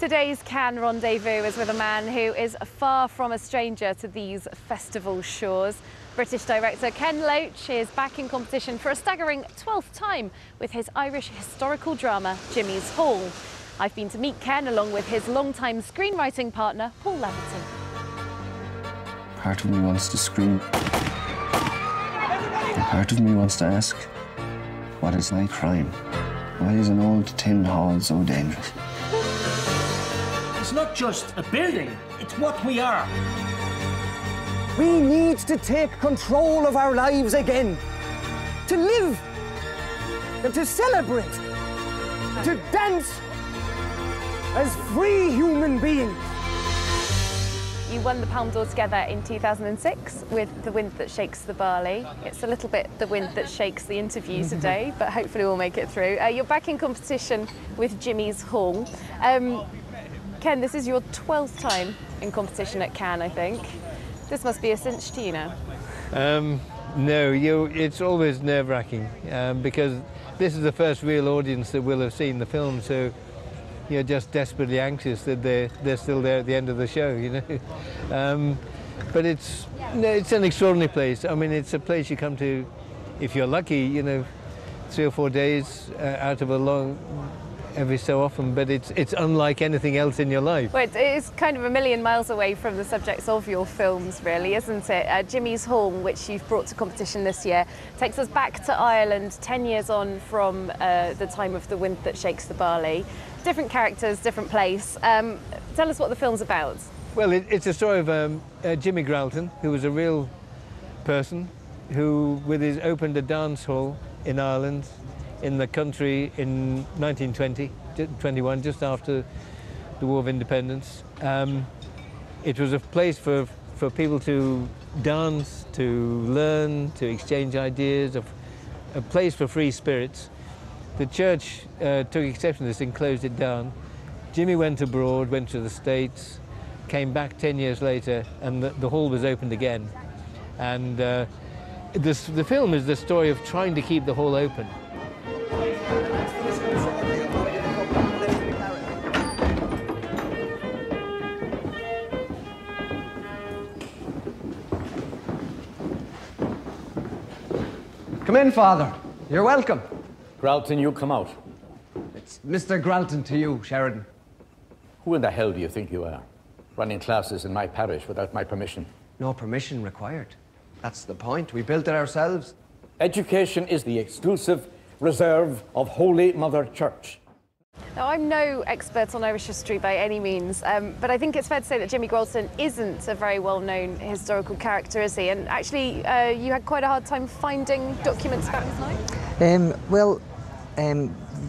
Today's Cannes rendezvous is with a man who is far from a stranger to these festival shores. British director Ken Loach is back in competition for a staggering 12th time with his Irish historical drama Jimmy's Hall. I've been to meet Ken along with his longtime screenwriting partner Paul Laverty. Part of me wants to scream. Part of me wants to ask, what is my crime? Why is an old tin hall so dangerous? It's not just a building, it's what we are. We need to take control of our lives again. To live, and to celebrate, to dance as free human beings. You won the Palme d'Or together in 2006 with The Wind That Shakes the Barley. It's a little bit the wind that shakes the interview today, but hopefully we'll make it through. You're back in competition with Jimmy's Hall. Ken, this is your 12th time in competition at Cannes, I think. This must be a cinch to you now. No, it's always nerve-wracking because this is the first real audience that will have seen the film, so you're just desperately anxious that they're still there at the end of the show, you know. But it's an extraordinary place. I mean, it's a place you come to, if you're lucky, you know, 3 or 4 days out of a long, every so often, but it's unlike anything else in your life. Well, it's kind of a million miles away from the subjects of your films, really, isn't it? Jimmy's Hall, which you've brought to competition this year, takes us back to Ireland 10 years on from the time of The Wind That Shakes the Barley. Different characters, different place. Tell us what the film's about. Well, it's a story of Jimmy Gralton, who was a real person who opened a dance hall in Ireland, in the country in 1921, just after the War of Independence. It was a place for people to dance, to learn, to exchange ideas, a place for free spirits. The church took exception to this and closed it down. Jimmy went abroad, went to the States, came back 10 years later, and the hall was opened again. And the film is the story of trying to keep the hall open. Come in, Father. You're welcome. Gralton, you come out. It's Mr. Gralton to you, Sheridan. Who in the hell do you think you are? Running classes in my parish without my permission. No permission required. That's the point. We built it ourselves. Education is the exclusive reserve of Holy Mother Church. Now, I'm no expert on Irish history by any means, but I think it's fair to say that Jimmy Gralton isn't a very well-known historical character, is he? And actually, you had quite a hard time finding documents about his life?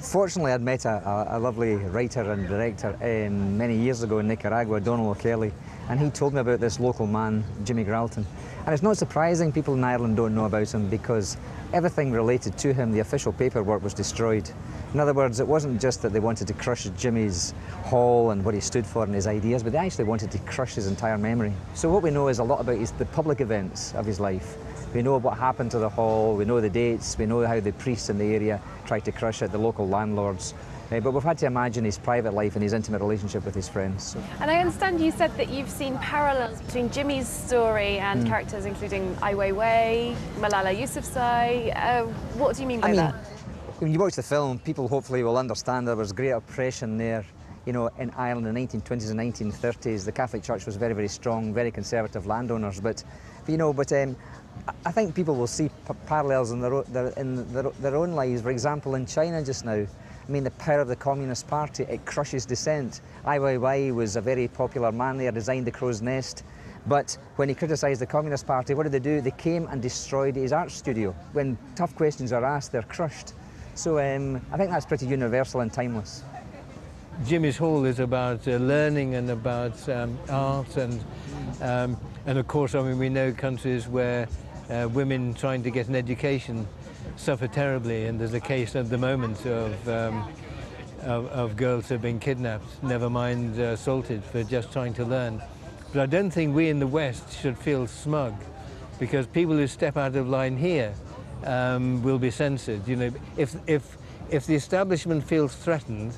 Fortunately, I'd met a lovely writer and director many years ago in Nicaragua, Donald O'Kelly, and he told me about this local man, Jimmy Gralton. And it's not surprising people in Ireland don't know about him because everything related to him, the official paperwork, was destroyed. In other words, it wasn't just that they wanted to crush Jimmy's Hall and what he stood for and his ideas, but they actually wanted to crush his entire memory. So what we know is a lot about the public events of his life. We know what happened to the hall, we know the dates, we know how the priests in the area tried to crush it, the local landlords. But we've had to imagine his private life and his intimate relationship with his friends. So. And I understand you said that you've seen parallels between Jimmy's story and characters including Ai Weiwei, Malala Yousafzai. What do you mean by that? When you watch the film, people hopefully will understand there was great oppression there. You know, in Ireland in the 1920s and 1930s, the Catholic Church was very, very strong, very conservative landowners. But I think people will see parallels in their own lives. For example, in China just now, I mean, the power of the Communist Party, it crushes dissent. Ai Weiwei was a very popular man there, designed the Crow's Nest. But when he criticised the Communist Party, what did they do? They came and destroyed his art studio. When tough questions are asked, they're crushed. So I think that's pretty universal and timeless. Jimmy's Hall is about learning and about art and of course, I mean, we know countries where women trying to get an education suffer terribly, and there's a case at the moment of girls who have been kidnapped, never mind assaulted, for just trying to learn. But I don't think we in the West should feel smug, because people who step out of line here will be censored. You know, if the establishment feels threatened,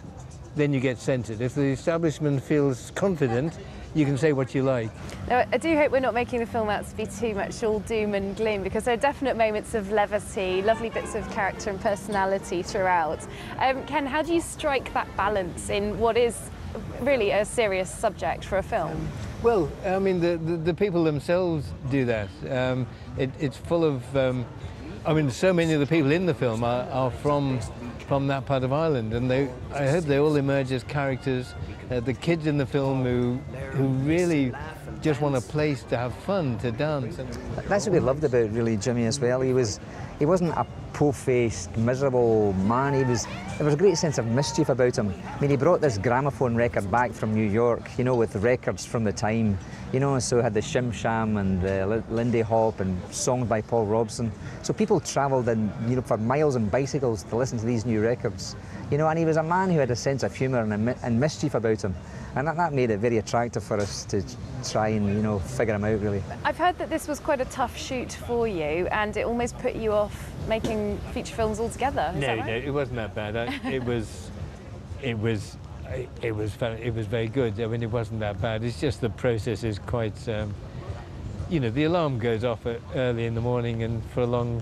then you get censored. If the establishment feels confident, you can say what you like. Now, I do hope we're not making the film out to be too much all doom and gloom, because there are definite moments of levity, lovely bits of character and personality throughout. Ken, how do you strike that balance in what is really a serious subject for a film? Well, I mean, the people themselves do that. It's full of, I mean, so many of the people in the film are from that part of Ireland, and I hope they all emerge as characters. The kids in the film who really just want a place to have fun, to dance. That's what we loved about really Jimmy as well. He wasn't a po-faced, miserable man. There was a great sense of mischief about him. I mean, he brought this gramophone record back from New York, you know, with the records from the time, you know, so it had the Shim Sham and the Lindy Hop and songs by Paul Robson. So people travelled for miles on bicycles to listen to these new records, you know, and he was a man who had a sense of humour and mischief about him. And that made it very attractive for us to try and, you know, figure him out, really. I've heard that this was quite a tough shoot for you, and it almost put you off making feature films altogether. Is that right? No, it wasn't that bad. It was very good. I mean, it wasn't that bad. It's just the process is quite, you know, the alarm goes off early in the morning and for a long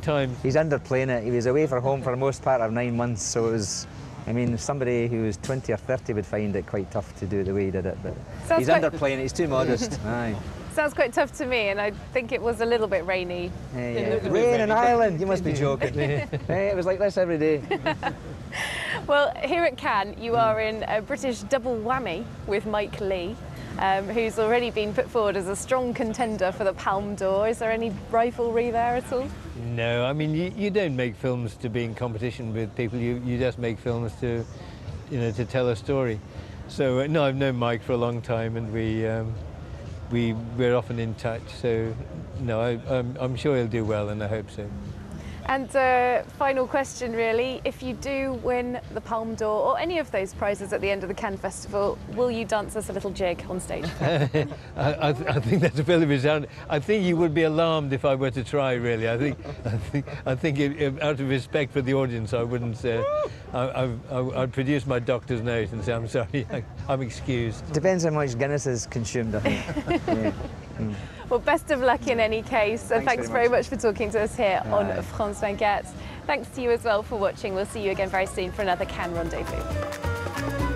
time. He's underplaying it. He was away from home for the most part of 9 months, so it was. I mean, somebody who was 20 or 30 would find it quite tough to do it the way he did it, but he's underplaying it, he's too modest. Aye. Sounds quite tough to me, and I think it was a little bit rainy. Rain in Ireland, you must be joking. Hey, it was like this every day. Well, here at Cannes, you are in a British double whammy with Mike Leigh, who's already been put forward as a strong contender for the Palme d'Or. Is there any rivalry there at all? No, I mean, you don't make films to be in competition with people. You just make films to, you know, to tell a story. So no, I've known Mike for a long time, and we're often in touch. So no, I'm sure he'll do well, and I hope so. And final question, really, if you do win the Palme d'Or or any of those prizes at the end of the Cannes Festival, will you dance us a little jig on stage? I think that's a bit of a sound. I think you would be alarmed if I were to try, really. I think out of respect for the audience, I wouldn't say. I'd produce my doctor's note and say, I'm sorry, I'm excused. Depends how much Guinness is consumed, I think. Yeah. Well, best of luck in any case. Thanks very much for talking to us here on France 24. Thanks to you as well for watching. We'll see you again very soon for another Cannes Rendezvous.